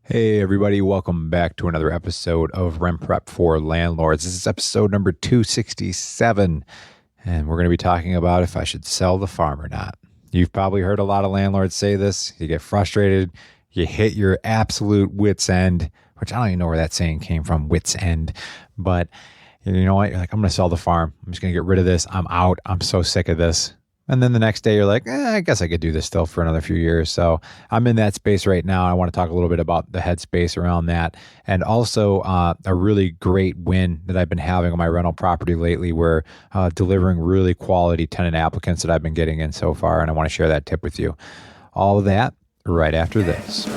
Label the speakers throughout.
Speaker 1: Hey everybody, welcome back to another episode of Rent Prep for Landlords. This is episode number 267, and we're going to be talking about if I should sell the farm or not. You've probably heard a lot of landlords say this. You get frustrated, you hit your absolute wit's end, which I don't even know where that saying came from, wit's end, but you know what? You're like, I'm going to sell the farm. I'm just going to get rid of this. I'm out. I'm so sick of this. And then the next day you're like, I guess I could do this still for another few years. So I'm in that space right now. I want to talk a little bit about the headspace around that. And also a really great win that I've been having on my rental property lately. We're delivering really quality tenant applicants that I've been getting in so far. And I want to share that tip with you. All of that right after this.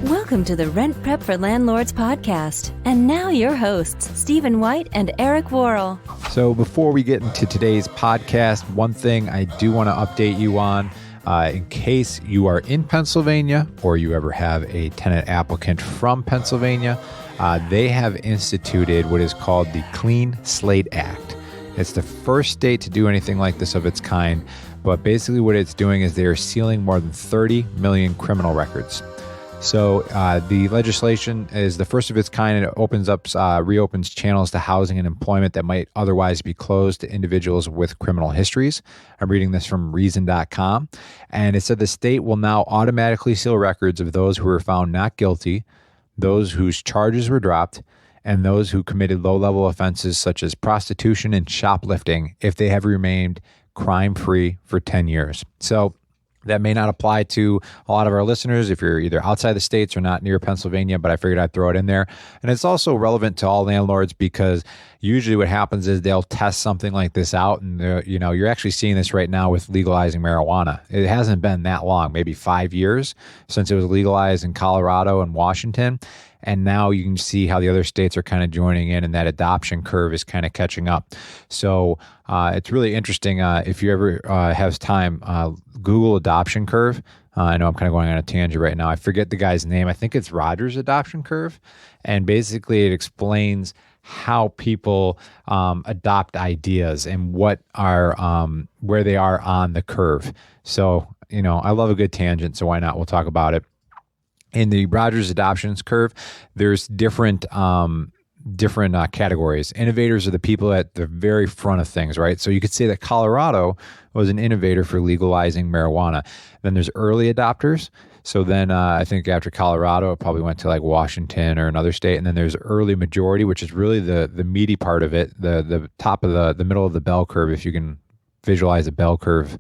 Speaker 2: Welcome to the Rent Prep for Landlords podcast. And now your hosts, Stephen White and Eric Worrell.
Speaker 1: So before we get into today's podcast, one thing I do want to update you on, in case you are in Pennsylvania or you ever have a tenant applicant from Pennsylvania, they have instituted what is called the Clean Slate Act. It's the first state to do anything like this of its kind, but basically what it's doing is they are sealing more than 30 million criminal records. So the legislation is the first of its kind, and it reopens channels to housing and employment that might otherwise be closed to individuals with criminal histories. I'm reading this from reason.com, and it said the state will now automatically seal records of those who were found not guilty, those whose charges were dropped, and those who committed low-level offenses such as prostitution and shoplifting if they have remained crime-free for 10 years. So that may not apply to a lot of our listeners if you're either outside the states or not near Pennsylvania, but I figured I'd throw it in there. And it's also relevant to all landlords because usually what happens is they'll test something like this out. And, you're actually seeing this right now with legalizing marijuana. It hasn't been that long, maybe 5 years since it was legalized in Colorado and Washington. And now you can see how the other states are kind of joining in and that adoption curve is kind of catching up. So it's really interesting. If you ever have time, Google adoption curve. I know I'm kind of going on a tangent right now. I forget the guy's name. I think it's Rogers adoption curve. And basically it explains how people adopt ideas and what are where they are on the curve. So, I love a good tangent. So why not? We'll talk about it. In the Rogers adoptions curve, there's different categories. Innovators are the people at the very front of things, right? So you could say that Colorado was an innovator for legalizing marijuana. Then there's early adopters. So then I think after Colorado, it probably went to like Washington or another state. And then there's early majority, which is really the meaty part of it, the top of the middle of the bell curve, if you can visualize a bell curve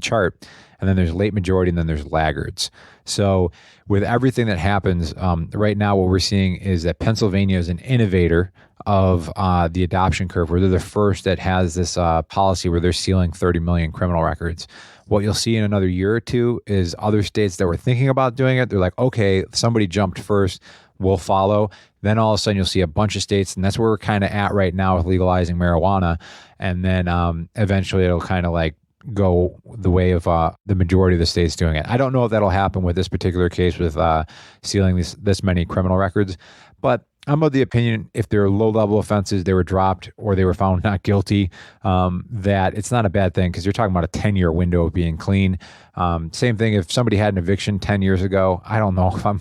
Speaker 1: chart. And then there's late majority, and then there's laggards. So with everything that happens right now, what we're seeing is that Pennsylvania is an innovator of the adoption curve, where they're the first that has this policy where they're sealing 30 million criminal records. What you'll see in another year or two is other states that were thinking about doing it. They're like, okay, somebody jumped first, we'll follow. Then all of a sudden you'll see a bunch of states, and that's where we're kind of at right now with legalizing marijuana. And then eventually it'll kind of like go the way of the majority of the states doing it. I don't know if that'll happen with this particular case with sealing this many criminal records, but I'm of the opinion if they're low-level offenses, they were dropped or they were found not guilty, that it's not a bad thing because you're talking about a 10-year window of being clean. Same thing if somebody had an eviction 10 years ago. I don't know if I'm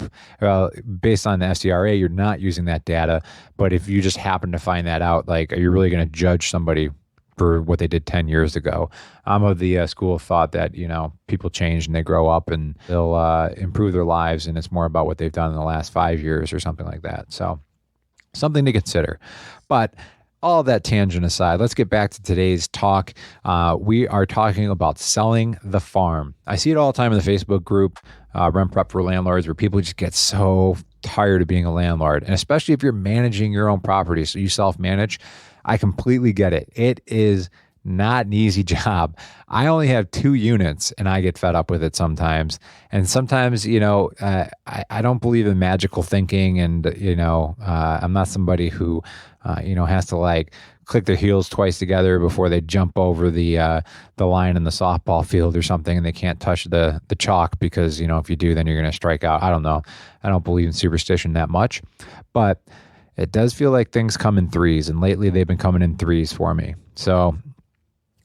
Speaker 1: based on the SDRA, you're not using that data, but if you just happen to find that out, like, are you really going to judge somebody for what they did 10 years ago? I'm of the school of thought that, people change and they grow up and they'll improve their lives. And it's more about what they've done in the last 5 years or something like that. So something to consider. But all that tangent aside, let's get back to today's talk. We are talking about selling the farm. I see it all the time in the Facebook group, Rent Prep for Landlords, where people just get so tired of being a landlord. And especially if you're managing your own property, so you self-manage, I completely get it. It is not an easy job. I only have 2 units and I get fed up with it sometimes. And sometimes, I don't believe in magical thinking, and, I'm not somebody who, has to like click their heels twice together before they jump over the line in the softball field or something, and they can't touch the chalk because, if you do, then you're going to strike out. I don't know. I don't believe in superstition that much, but it does feel like things come in threes, and lately they've been coming in threes for me. So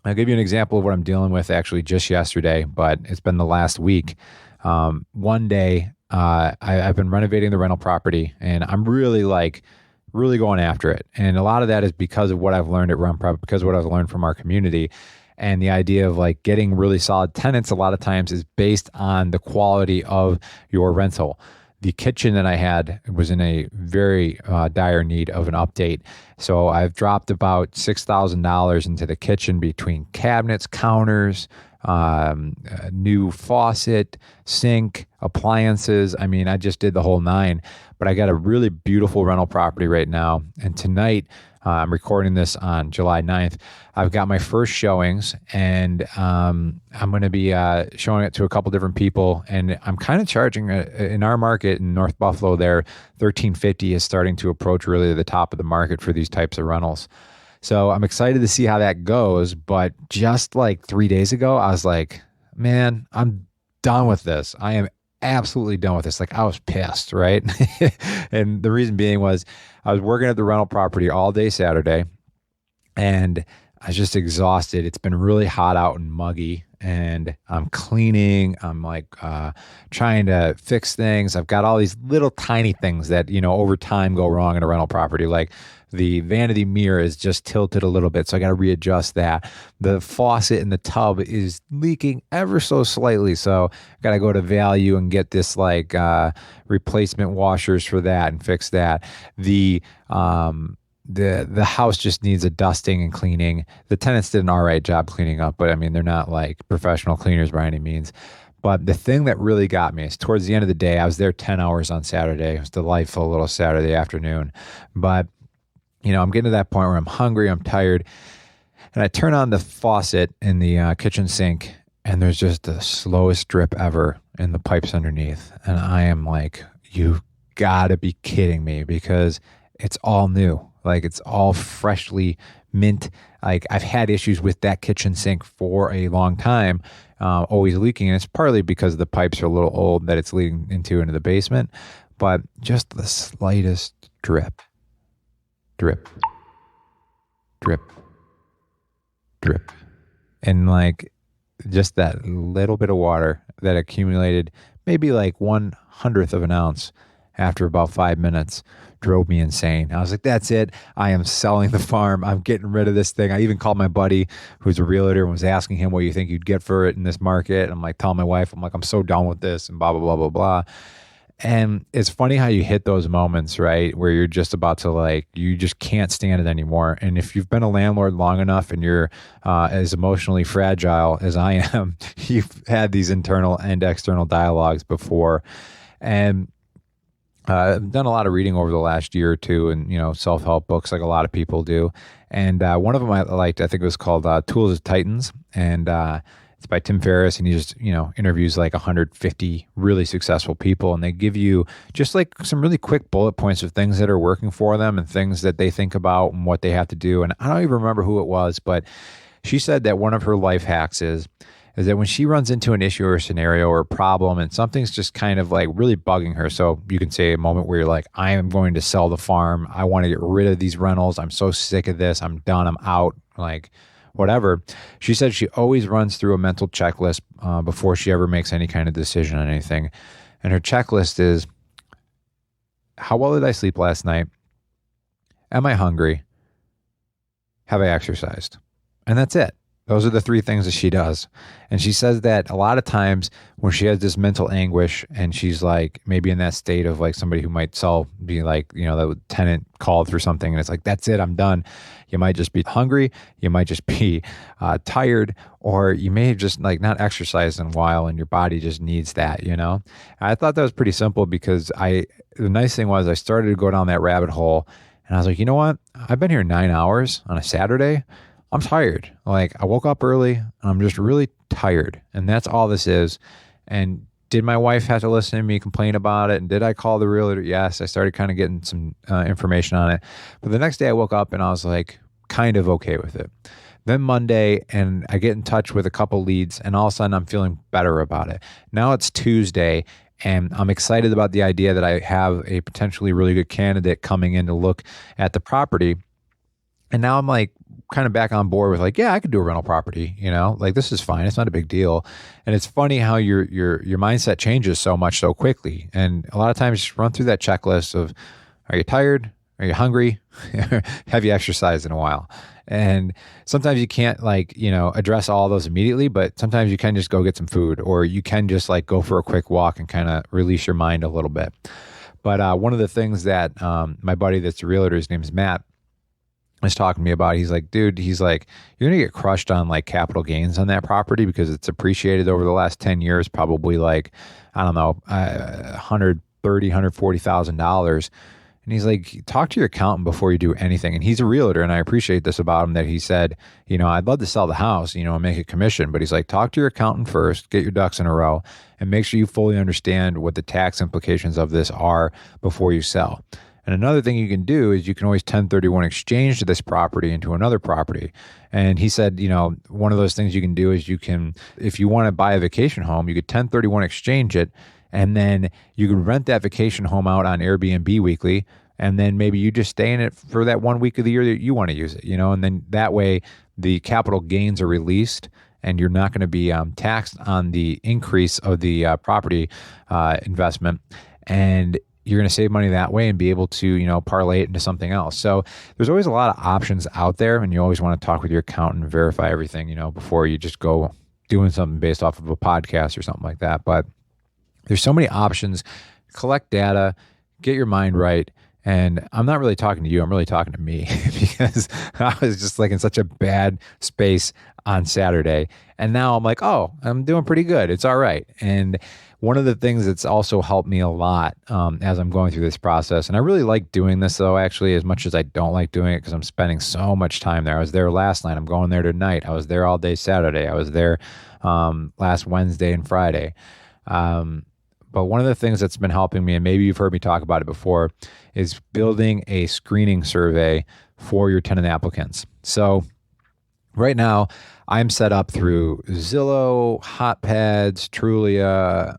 Speaker 1: I'll give you an example of what I'm dealing with actually just yesterday, but it's been the last week. One day, I've been renovating the rental property, and I'm really going after it. And a lot of that is because of what I've learned at Rent Prep, because of what I've learned from our community. And the idea of like getting really solid tenants a lot of times is based on the quality of your rental. The kitchen that I had was in a very dire need of an update. So I've dropped about $6,000 into the kitchen between cabinets, counters, new faucet, sink, appliances. I mean, I just did the whole nine. But I got a really beautiful rental property right now. And tonight, I'm recording this on July 9th. I've got my first showings, and I'm going to be showing it to a couple different people. And I'm kind of charging in our market in North Buffalo there, $1,350 is starting to approach really the top of the market for these types of rentals. So I'm excited to see how that goes. But just like 3 days ago, I was like, man, I'm done with this. I am absolutely done with this. Like, I was pissed, right? And the reason being was I was working at the rental property all day Saturday, and I was just exhausted. It's been really hot out and muggy, and I'm cleaning. I'm like trying to fix things. I've got all these little tiny things that, over time go wrong in a rental property. Like the vanity mirror is just tilted a little bit, so I got to readjust that. The faucet in the tub is leaking ever so slightly, so I got to go to Value and get this like replacement washers for that and fix that. The house just needs a dusting and cleaning. The tenants did an all right job cleaning up, but I mean, they're not like professional cleaners by any means. But the thing that really got me is towards the end of the day, I was there 10 hours on Saturday. It was a delightful little Saturday afternoon. But I'm getting to that point where I'm hungry, I'm tired, and I turn on the faucet in the kitchen sink, and there's just the slowest drip ever in the pipes underneath. And I am like, you gotta be kidding me, because it's all new. Like, it's all freshly mint. Like, I've had issues with that kitchen sink for a long time, always leaking. And it's partly because the pipes are a little old that it's leading into the basement. But just the slightest drip. Drip, drip, drip. And like just that little bit of water that accumulated maybe like 1/100th of an ounce after about 5 minutes drove me insane. I was like, that's it. I am selling the farm. I'm getting rid of this thing. I even called my buddy who's a realtor and was asking him what you think you'd get for it in this market. And I'm like, telling my wife, I'm like, I'm so done with this and blah, blah, blah, blah, blah. And it's funny how you hit those moments, right? Where you're just about to you just can't stand it anymore. And if you've been a landlord long enough and you're as emotionally fragile as I am, you've had these internal and external dialogues before. And I've done a lot of reading over the last year or two, and, self-help books like a lot of people do. And one of them I liked, I think it was called Tools of Titans. And it's by Tim Ferriss, and he just, interviews like 150 really successful people, and they give you just like some really quick bullet points of things that are working for them and things that they think about and what they have to do. And I don't even remember who it was, but she said that one of her life hacks is that when she runs into an issue or a scenario or a problem and something's just kind of like really bugging her. So you can say a moment where you're like, I am going to sell the farm. I want to get rid of these rentals. I'm so sick of this. I'm done. I'm out. Like, whatever. She said she always runs through a mental checklist before she ever makes any kind of decision on anything. And her checklist is, how well did I sleep last night? Am I hungry? Have I exercised? And that's it. Those are the three things that she does. And she says that a lot of times when she has this mental anguish and she's like maybe in that state of like somebody who might be like, the tenant called for something and it's like, that's it, I'm done. You might just be hungry. You might just be tired, or you may have just like not exercised in a while and your body just needs that, I thought that was pretty simple because the nice thing was I started to go down that rabbit hole and I was like, you know what? I've been here 9 hours on a Saturday. I'm tired. Like, I woke up early and I'm just really tired. And that's all this is. And did my wife have to listen to me complain about it? And did I call the realtor? Yes. I started kind of getting some information on it. But the next day I woke up and I was like kind of okay with it. Then Monday, and I get in touch with a couple leads, and all of a sudden I'm feeling better about it. Now it's Tuesday, and I'm excited about the idea that I have a potentially really good candidate coming in to look at the property. And now I'm like kind of back on board with like, yeah, I could do a rental property, like this is fine. It's not a big deal. And it's funny how your mindset changes so much so quickly. And a lot of times just run through that checklist of, are you tired? Are you hungry? Have you exercised in a while? And sometimes you can't address all those immediately, but sometimes you can just go get some food, or you can just like go for a quick walk and kind of release your mind a little bit. But one of the things that my buddy that's a realtor, his name is Matt, was talking to me about, he's like, dude, he's like, you're going to get crushed on like capital gains on that property because it's appreciated over the last 10 years, probably like, I don't know, $130,000, $140,000. And he's like, talk to your accountant before you do anything. And he's a realtor, and I appreciate this about him, that he said, I'd love to sell the house, and make a commission. But he's like, talk to your accountant first, get your ducks in a row, and make sure you fully understand what the tax implications of this are before you sell. And another thing you can do is you can always 1031 exchange this property into another property. And he said, one of those things you can do is you can, if you want to buy a vacation home, you could 1031 exchange it, and then you can rent that vacation home out on Airbnb weekly. And then maybe you just stay in it for that 1 week of the year that you want to use it, and then that way the capital gains are released and you're not going to be taxed on the increase of the property investment. And you're going to save money that way and be able to, parlay it into something else. So there's always a lot of options out there, and you always want to talk with your accountant and verify everything, before you just go doing something based off of a podcast or something like that. But there's so many options. Collect data, get your mind right. And I'm not really talking to you. I'm really talking to me because I was just like in such a bad space on Saturday. And now I'm like, oh, I'm doing pretty good. It's all right. And one of the things that's also helped me a lot as I'm going through this process, and I really like doing this though, actually, as much as I don't like doing it because I'm spending so much time there. I was there last night. I'm going there tonight. I was there all day Saturday. I was there last Wednesday and Friday. But one of the things that's been helping me, and maybe you've heard me talk about it before, is building a screening survey for your tenant applicants. So right now, I'm set up through Zillow, HotPads, Trulia,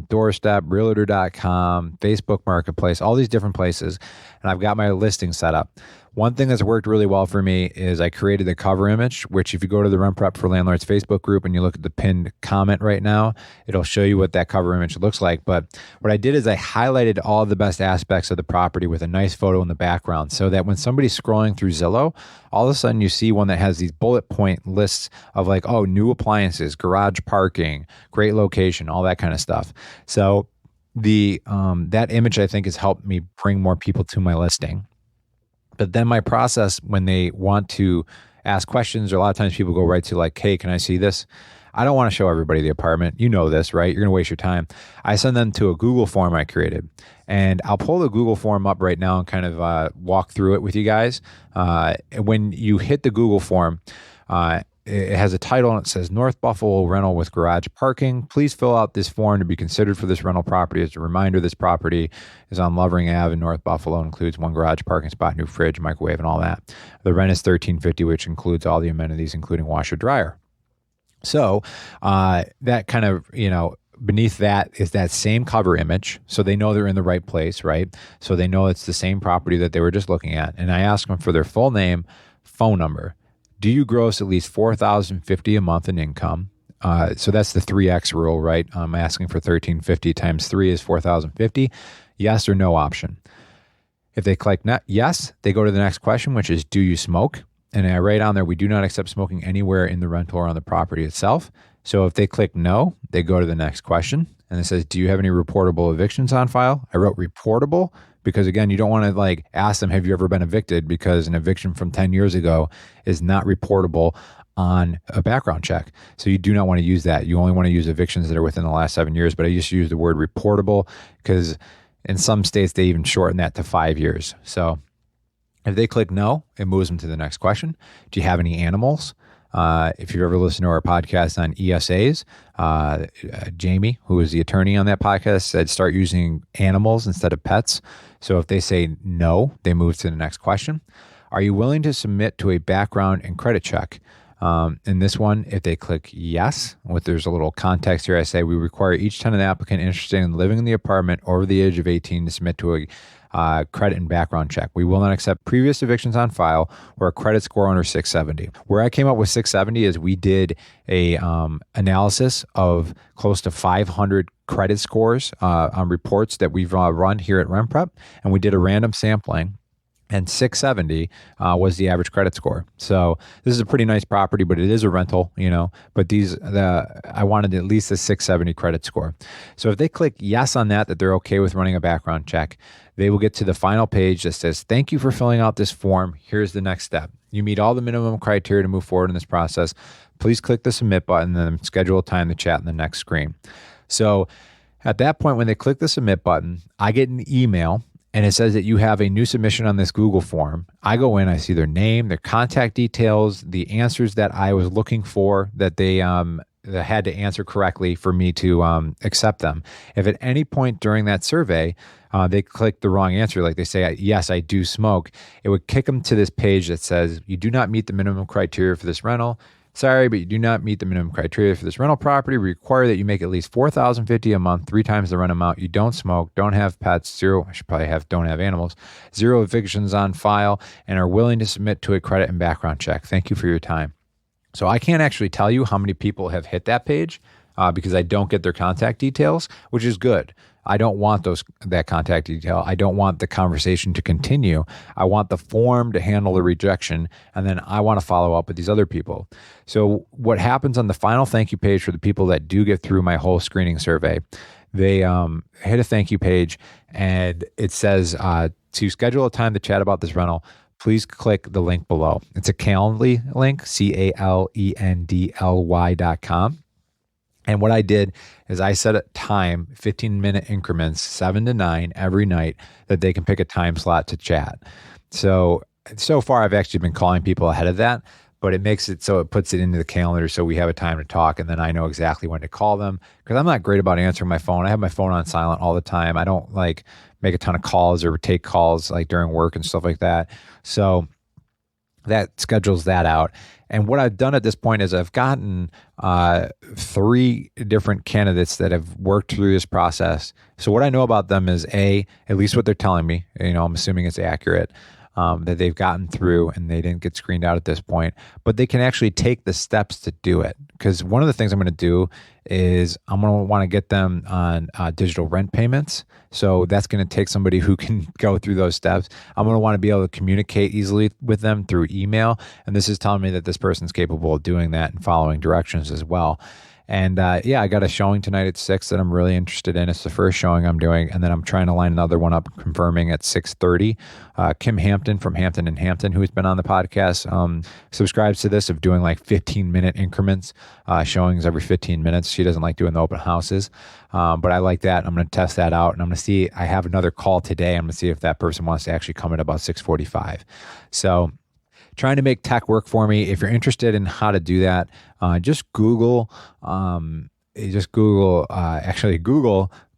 Speaker 1: Doorstep, Realtor.com, Facebook Marketplace, all these different places, and I've got my listing set up. One thing that's worked really well for me is I created a cover image, which if you go to the Rent Prep for Landlords Facebook group and you look at the pinned comment right now, it'll show you what that cover image looks like. But what I did is I highlighted all the best aspects of the property with a nice photo in the background so that when somebody's scrolling through Zillow, all of a sudden you see one that has these bullet point lists of like, oh, new appliances, garage parking, great location, all that kind of stuff. So the that image, I think, has helped me bring more people to my listing. But then my process when they want to ask questions, or a lot of times people go right to like, hey, can I see this? I don't want to show everybody the apartment. You know this, right? You're going to waste your time. I send them to a Google form I created. And I'll pull the Google form up right now and kind of walk through it with you guys. When you hit the Google form, it has a title and it says North Buffalo rental with garage parking. Please fill out this form to be considered for this rental property. As a reminder, this property is on Lovering Ave in North Buffalo. It includes one garage parking spot, new fridge, microwave, and all that. The rent is $1,350, which includes all the amenities, including washer, dryer. So that kind of, beneath that is that same cover image. So they know they're in the right place, right? So they know it's the same property that they were just looking at. And I ask them for their full name, phone number. Do you gross at least $4,050 a month in income? So that's the 3X rule, right? I'm asking for $1,350 times 3 is $4,050. Yes or no option. If they click yes, they go to the next question, which is, do you smoke? And I write on there, we do not accept smoking anywhere in the rental or on the property itself. So if they click no, they go to the next question. And it says, do you have any reportable evictions on file? I wrote reportable because, again, you don't want to like ask them, have you ever been evicted? Because an eviction from 10 years ago is not reportable on a background check. So you do not want to use that. You only want to use evictions that are within the last 7 years. But I just use the word reportable because in some states, they even shorten that to 5 years. So if they click no, it moves them to the next question. Do you have any animals? If you've ever listened to our podcast on ESAs, Jamie, who is the attorney on that podcast, said start using animals instead of pets. So if they say no, they move to the next question. Are you willing to submit to a background and credit check? In this one, if they click yes, there's a little context here. I say we require each tenant applicant interested in living in the apartment over the age of 18 to submit to a credit and background check. We will not accept previous evictions on file or a credit score under 670. Where I came up with 670 is we did a analysis of close to 500 credit scores on reports that we've run here at RentPrep, and we did a random sampling. And 670 was the average credit score. So this is a pretty nice property, but it is a rental, But I wanted at least a 670 credit score. So if they click yes on that they're okay with running a background check, they will get to the final page that says, "Thank you for filling out this form. Here's the next step. You meet all the minimum criteria to move forward in this process. Please click the submit button and then schedule a time to chat in the next screen." So at that point, when they click the submit button, I get an email. And it says that you have a new submission on this Google form. I go in, I see their name, their contact details, the answers that I was looking for that they had to answer correctly for me to accept them. If at any point during that survey, they click the wrong answer, like they say, "Yes, I do smoke," it would kick them to this page that says, "You do not meet the minimum criteria for this rental. Sorry, but you do not meet the minimum criteria for this rental property. We require that you make at least $4,050 a month, 3 times the rent amount. You don't smoke, don't have pets, don't have animals, 0 evictions on file, and are willing to submit to a credit and background check. Thank you for your time." So I can't actually tell you how many people have hit that page because I don't get their contact details, which is good. I don't want that contact detail. I don't want the conversation to continue. I want the form to handle the rejection, and then I want to follow up with these other people. So what happens on the final thank you page for the people that do get through my whole screening survey, they hit a thank you page, and it says to schedule a time to chat about this rental, please click the link below. It's a Calendly link, calendly.com. And what I did is I set a time, 15-minute increments, 7 to 9 every night that they can pick a time slot to chat. So far I've actually been calling people ahead of that, but it makes it so it puts it into the calendar so we have a time to talk, and then I know exactly when to call them because I'm not great about answering my phone. I have my phone on silent all the time. I don't make a ton of calls or take calls during work and stuff like that. So that schedules that out. And what I've done at this point is I've gotten 3 different candidates that have worked through this process. So what I know about them is at least what they're telling me, I'm assuming it's accurate, that they've gotten through and they didn't get screened out at this point, but they can actually take the steps to do it. Because one of the things I'm going to do is I'm going to want to get them on digital rent payments. So that's going to take somebody who can go through those steps. I'm going to want to be able to communicate easily with them through email. And this is telling me that this person's capable of doing that and following directions as well. And I got a showing tonight at 6 that I'm really interested in. It's the first showing I'm doing. And then I'm trying to line another one up, confirming at 6:30. Kim Hampton from Hampton and Hampton, who's been on the podcast, subscribes to this of doing 15-minute increments, showings every 15 minutes. She doesn't like doing the open houses. But I like that. I'm going to test that out. And I'm going to see, I have another call today. I'm going to see if that person wants to actually come at about 6:45. So trying to make tech work for me. If you're interested in how to do that, just Google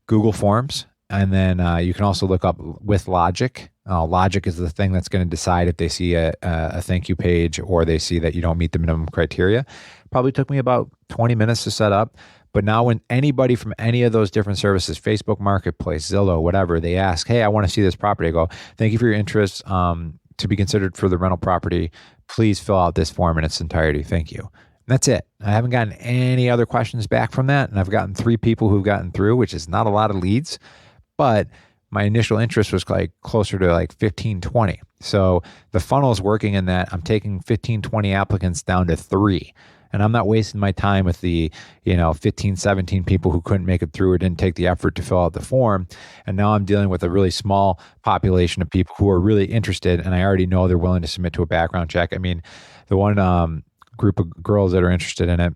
Speaker 1: Google Forms. And then you can also look up with Logic. Logic is the thing that's going to decide if they see a thank you page or they see that you don't meet the minimum criteria. Probably took me about 20 minutes to set up. But now when anybody from any of those different services, Facebook Marketplace, Zillow, whatever, they ask, "Hey, I want to see this property," I go, "Thank you for your interest. To be considered for the rental property, please fill out this form in its entirety. Thank you." And that's it. I haven't gotten any other questions back from that. And I've gotten 3 people who've gotten through, which is not a lot of leads, but my initial interest was closer to 15, 20. So the funnel is working in that I'm taking 15, 20 applicants down to 3. And I'm not wasting my time with the, 15, 17 people who couldn't make it through or didn't take the effort to fill out the form. And now I'm dealing with a really small population of people who are really interested. And I already know they're willing to submit to a background check. I mean, the one group of girls that are interested in it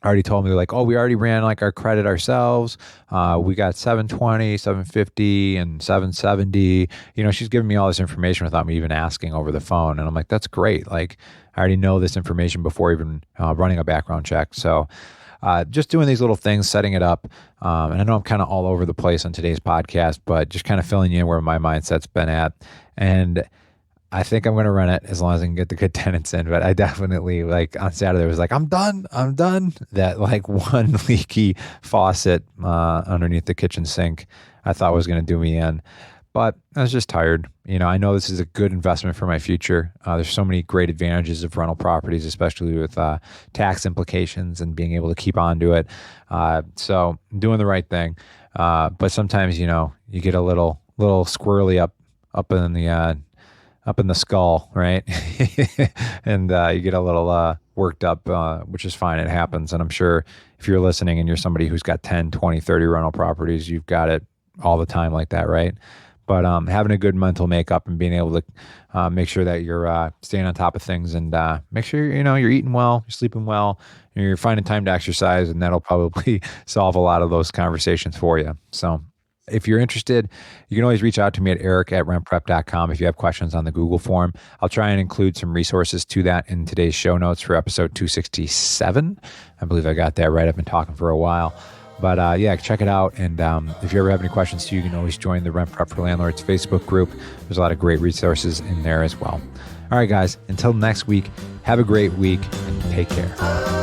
Speaker 1: already told me, "Oh, we already ran our credit ourselves. We got 720, 750, and 770. She's giving me all this information without me even asking over the phone. And I'm like, that's great. I already know this information before even running a background check. So just doing these little things, setting it up. And I know I'm kind of all over the place on today's podcast, but just kind of filling you in where my mindset's been at. And I think I'm going to run it as long as I can get the good tenants in. But I definitely, like, on Saturday was like, I'm done. That like one leaky faucet underneath the kitchen sink I thought was going to do me in. But I was just tired. I know this is a good investment for my future. There's so many great advantages of rental properties, especially with tax implications and being able to keep on to it. So I'm doing the right thing. But sometimes, you get a little squirrely up in the skull, right? And you get a little worked up, which is fine. It happens. And I'm sure if you're listening and you're somebody who's got 10, 20, 30 rental properties, you've got it all the time like that, right? But having a good mental makeup and being able to make sure that you're staying on top of things and make sure you're eating well, you're sleeping well, and you're finding time to exercise, and that'll probably solve a lot of those conversations for you. So if you're interested, you can always reach out to me at eric@rentprep.com if you have questions on the Google form. I'll try and include some resources to that in today's show notes for episode 267. I believe I got that right. I've been talking for a while. But yeah, check it out. And if you ever have any questions too, you can always join the Rent Prep for Landlords Facebook group. There's a lot of great resources in there as well. All right, guys, until next week, have a great week and take care.